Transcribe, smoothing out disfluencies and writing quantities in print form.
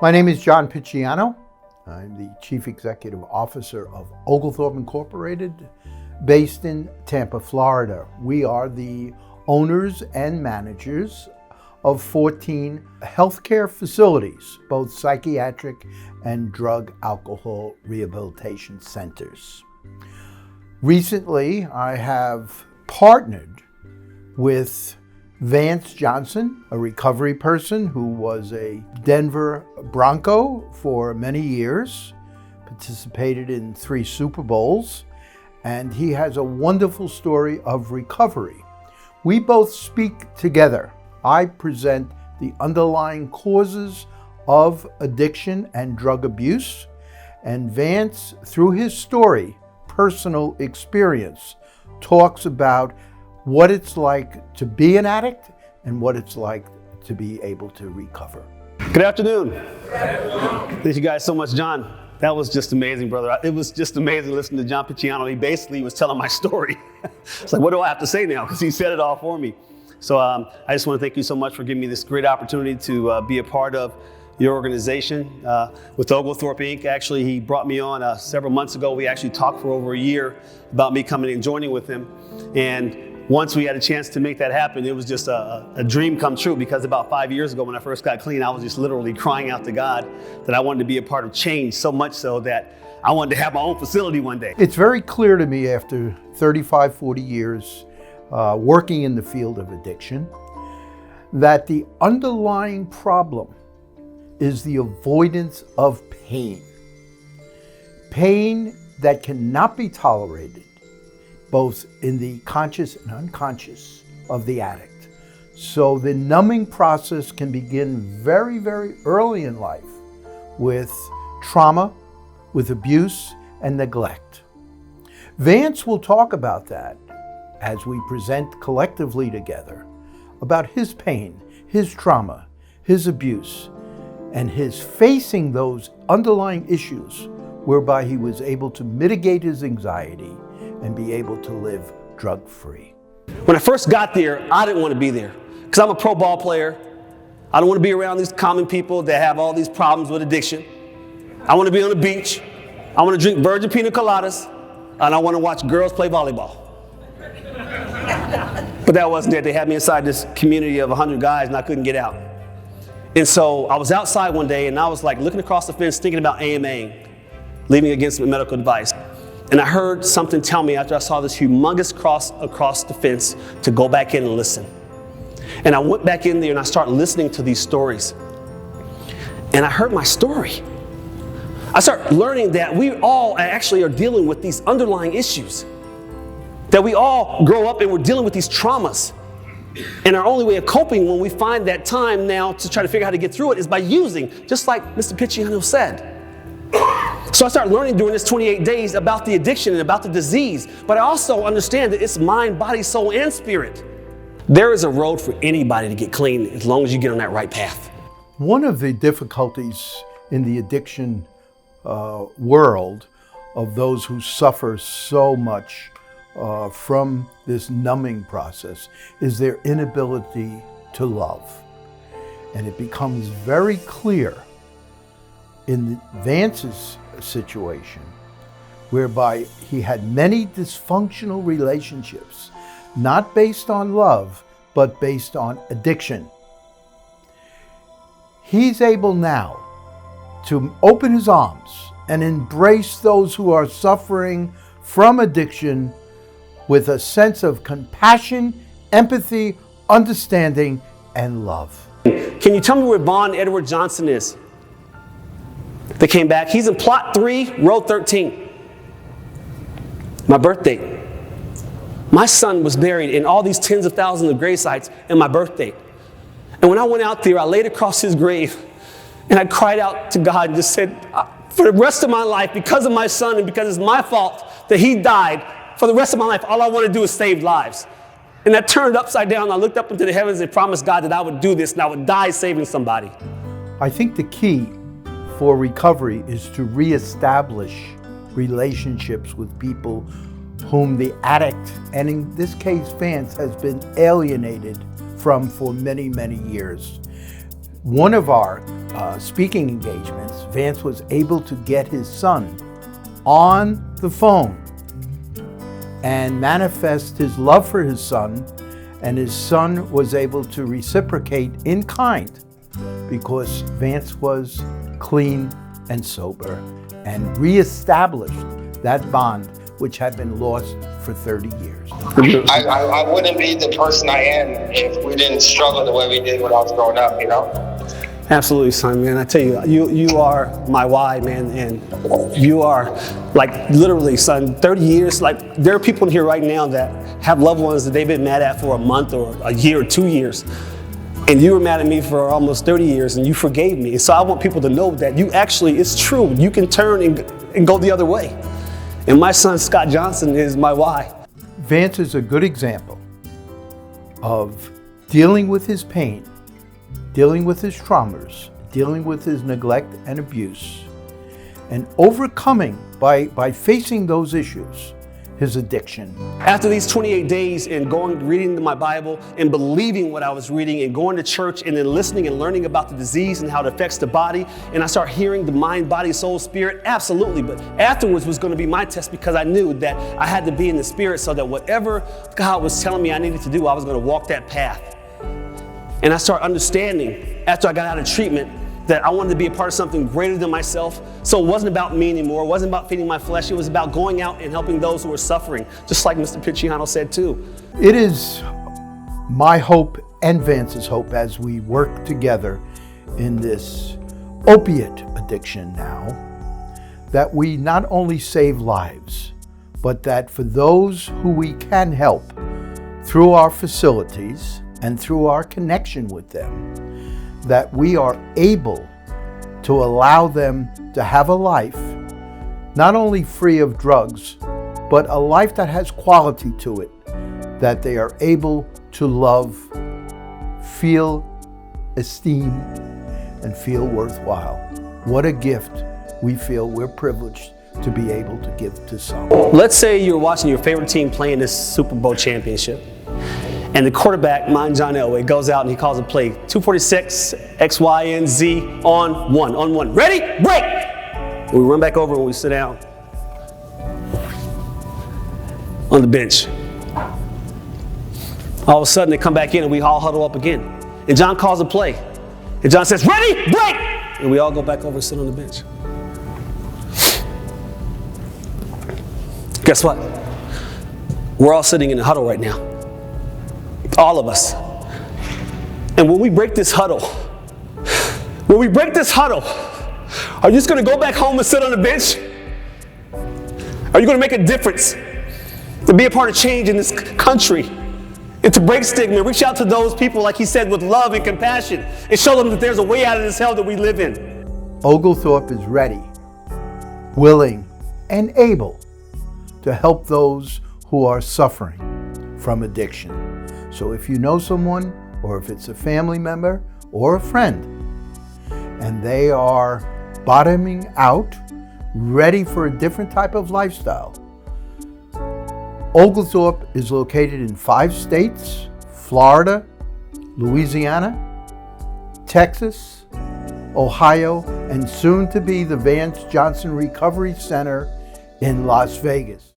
My name is John Picciano. I'm the Chief Executive Officer of Oglethorpe Incorporated, based in Tampa, Florida. We are the owners and managers of 14 healthcare facilities, both psychiatric and drug alcohol rehabilitation centers. Recently, I have partnered with Vance Johnson, a recovery person who was a Denver Bronco for many years, participated in 3 Super Bowls, and he has a wonderful story of recovery. We both speak together. I present the underlying causes of addiction and drug abuse, and Vance, through his story, personal experience, talks about what it's like to be an addict and what it's like to be able to recover. Good afternoon. Thank you guys so much, John. That was just amazing, brother. It was just amazing listening to John Picciano. He basically was telling my story. It's like, what do I have to say now? Because he said it all for me. So I just want to thank you so much for giving me this great opportunity to be a part of your organization with Oglethorpe Inc. Actually, he brought me on several months ago. We actually talked for over a year about me coming and joining with him. And once we had a chance to make that happen, it was just a dream come true, because about 5 years ago when I first got clean, I was just literally crying out to God that I wanted to be a part of change, so much so that I wanted to have my own facility one day. It's very clear to me after 35, 40 years working in the field of addiction that the underlying problem is the avoidance of pain. Pain that cannot be tolerated, both in the conscious and unconscious of the addict. So the numbing process can begin very, very early in life with trauma, with abuse and neglect. Vance will talk about that as we present collectively together about his pain, his trauma, his abuse, and his facing those underlying issues whereby he was able to mitigate his anxiety and be able to live drug-free. When I first got there, I didn't want to be there because I'm a pro ball player. I don't want to be around these common people that have all these problems with addiction. I want to be on the beach. I want to drink virgin pina coladas, and I want to watch girls play volleyball. But that wasn't it. They had me inside this community of 100 guys, and I couldn't get out. And so I was outside one day, and I was like looking across the fence, thinking about AMA, leaving against a medical device. And I heard something tell me after I saw this humongous cross across the fence to go back in and listen. And I went back in there and I started listening to these stories. And I heard my story. I started learning that we all actually are dealing with these underlying issues. That we all grow up and we're dealing with these traumas. And our only way of coping when we find that time now to try to figure out how to get through it is by using, just like Mr. Picciano said. So I started learning during this 28 days about the addiction and about the disease, but I also understand that it's mind, body, soul, and spirit. There is a road for anybody to get clean as long as you get on that right path. One of the difficulties in the addiction world of those who suffer so much from this numbing process is their inability to love. And it becomes very clear in Vance's situation, whereby he had many dysfunctional relationships, not based on love, but based on addiction. He's able now to open his arms and embrace those who are suffering from addiction with a sense of compassion, empathy, understanding, and love. Can you tell me where Vaughn Edward Johnson is? They came back. He's in plot 3, row 13. My birthday. My son was buried in all these tens of thousands of grave sites in my birthday. And when I went out there, I laid across his grave and I cried out to God and just said, for the rest of my life, because of my son and because it's my fault that he died, for the rest of my life, all I want to do is save lives. And I turned upside down. I looked up into the heavens and promised God that I would do this and I would die saving somebody. I think the key for recovery is to reestablish relationships with people whom the addict, and in this case Vance, has been alienated from for many, many years. one of our speaking engagements, Vance was able to get his son on the phone and manifest his love for his son, and his son was able to reciprocate in kind because Vance was clean and sober and reestablished that bond which had been lost for 30 years. I wouldn't be the person I am if we didn't struggle the way we did when I was growing up, you know? Absolutely, son, man. I tell you, you are my why, man, and you are, like, literally, son, 30 years, like, there are people in here right now that have loved ones that they've been mad at for a month or a year or 2 years, and you were mad at me for almost 30 years, and you forgave me. So I want people to know that you actually, it's true, you can turn and go the other way. And my son, Scott Johnson, is my why. Vance is a good example of dealing with his pain, dealing with his traumas, dealing with his neglect and abuse, and overcoming by facing those issues, his addiction. After these 28 days and reading my Bible and believing what I was reading and going to church and then listening and learning about the disease and how it affects the body, and I start hearing the mind, body, soul, spirit, absolutely. But afterwards was going to be my test because I knew that I had to be in the spirit so that whatever God was telling me I needed to do, I was going to walk that path. And I started understanding after I got out of treatment that I wanted to be a part of something greater than myself. So it wasn't about me anymore. It wasn't about feeding my flesh. It was about going out and helping those who were suffering, just like Mr. Picciano said too. It is my hope and Vance's hope as we work together in this opiate addiction now, that we not only save lives, but that for those who we can help through our facilities and through our connection with them, that we are able to allow them to have a life not only free of drugs, but a life that has quality to it, that they are able to love, feel esteem, and feel worthwhile. What a gift we feel we're privileged to be able to give to some. Let's say you're watching your favorite team playing this Super Bowl championship. And the quarterback, mine, John Elway, goes out and he calls a play. 246, X, Y, and Z, on one. Ready, break! And we run back over and we sit down on the bench. All of a sudden they come back in and we all huddle up again. And John calls a play. And John says, ready, break! And we all go back over and sit on the bench. Guess what? We're all sitting in the huddle right now. All of us. And when we break this huddle, are you just going to go back home and sit on the bench? Are you going to make a difference? To be a part of change in this country? And to break stigma, reach out to those people, like he said, with love and compassion, and show them that there's a way out of this hell that we live in. Oglethorpe is ready, willing, and able to help those who are suffering from addiction. So if you know someone, or if it's a family member or a friend, and they are bottoming out, ready for a different type of lifestyle, Oglethorpe is located in 5 states: Florida, Louisiana, Texas, Ohio, and soon to be the Vance Johnson Recovery Center in Las Vegas.